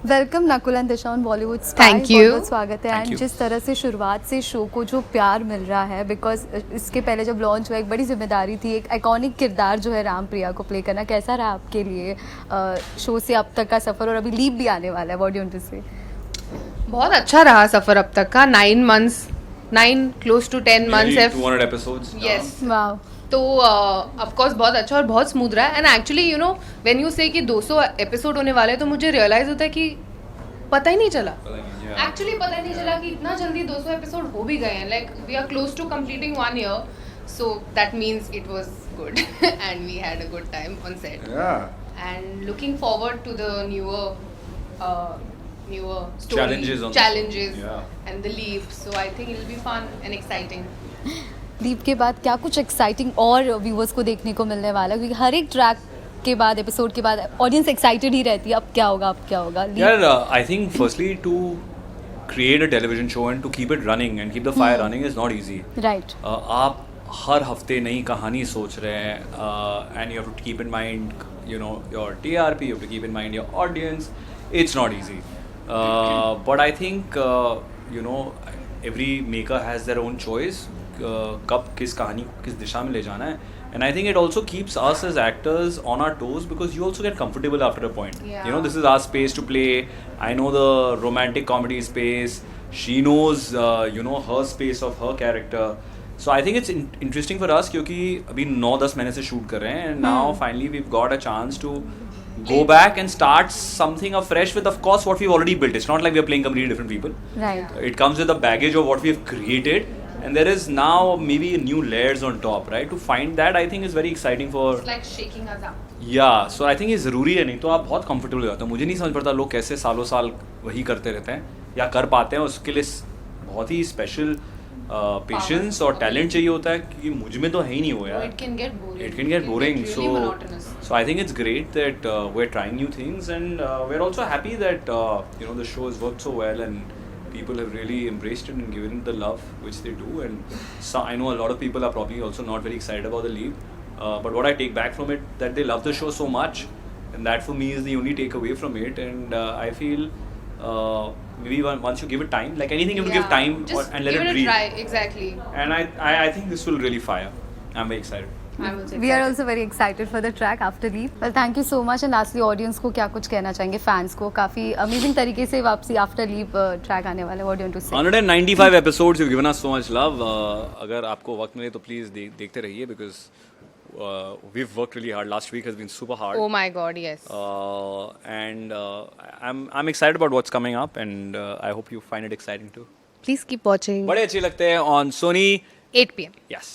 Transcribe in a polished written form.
Welcome Nakul and Disha on Bollywood star. Thank you. बहुत स्वागत है। एंड जिस तरह से शुरुआत से शो को जो प्यार मिल रहा है, बिकॉज इसके पहले जब लॉन्च हुआ एक बड़ी जिम्मेदारी थी, एक आइकॉनिक किरदार जो है राम प्रिया को प्ले करना, कैसा रहा आपके लिए शो से अब तक का सफ़र, और अभी लीव भी आने वाला है, what do you want to say? बहुत अच्छा रहा सफर अब तक का। 9 months, 9 close to 10 months है। 200 episodes. Yes. वाओ। तो ऑफ कोर्स बहुत अच्छा और बहुत स्मूथ रहा है। And actually you know when you से कि 200 एपिसोड होने वाले हैं, तो मुझे रियलाइज होता है कि पता ही नहीं चला। एक्चुअली पता ही नहीं चला कि इतना जल्दी 200 एपिसोड हो भी गए हैं। Like we are close to completing 1 year, so that means it was good and we had a good time on set. Yeah. And looking forward to the newer stories, Challenges yeah, and the leap. So I think it'll be fun and exciting. Leave के बाद क्या कुछ exciting और viewers को देखने को मिलने वाला है? क्योंकि हर एक ट्रैक के बाद, एपिसोड के बाद ऑडियंस एक्साइटेड ही रहती है, अब क्या होगा, अब क्या होगा। Yeah, I think firstly to create a television show and to keep it running and keep the fire running is not easy. Right. आप हर हफ्ते नई कहानी सोच रहे हैं and you have to keep in mind, you know, your TRP, you have to keep in mind your audience. It's not easy. But I think, you know, every maker has their own choice. कब किस कहानी को किस दिशा में ले जाना है. And I think it also keeps us as actors on our toes because you also get comfortable after a point. Yeah. You know, this is our space to play. I know the romantic comedy space. She knows, you know, her space of her character. So I think it's interesting for us क्योंकि अभी 9-10 महीने से shoot कर रहे हैं and now finally we've got a chance to go back and start something afresh with, of course, what we've already built. It's not like we're playing completely different people. Right. It comes with the baggage of what we've created. And there is now maybe new layers on top, right? To find that, I think is very exciting for. It's like shaking us up. Yeah, so I think ये ज़रूरी है, नहीं तो आप बहुत comfortable हो जाते हो. मुझे नहीं समझ पड़ता लोग कैसे सालों साल वही करते रहते हैं या कर पाते हैं. उसके लिए बहुत ही स्पेशल पेशेंस और टैलेंट चाहिए होता है कि मुझ में तो है ही नहीं वो यार. It can get boring. It can get boring. Really monotonous. So I think it's great that we're trying new things and we're also happy that you know the show has worked so well and people have really embraced it and given it the love which they do. And so I know a lot of people are probably also not very excited about the leap. But what I take back from it, that they love the show so much, and that for me is the only takeaway from it. And I feel maybe once you give it time, like anything, you have to give time Just and let give it it breathe. a try. Exactly. And I think this will really fire. I'm very excited. I was we are also very excited for the track after leave. Well, thank you so much. And lastly audience को क्या कुछ कहना चाहेंगे, fans को? काफ़ी amazing तरीके से वापसी आफ्टर लीव ट्रैक आने वाला है, what do you want to say? 195 episodes, you've given us so much love. अगर आपको वक्त मिले तो प्लीज़ देखते रहिए because we've worked really hard. Last week has been super hard. Oh my God, yes. And I'm excited about what's coming up and I hope you find it exciting too. Please keep watching. बड़े अच्छे लगते हैं on Sony. 8 p.m. Yes.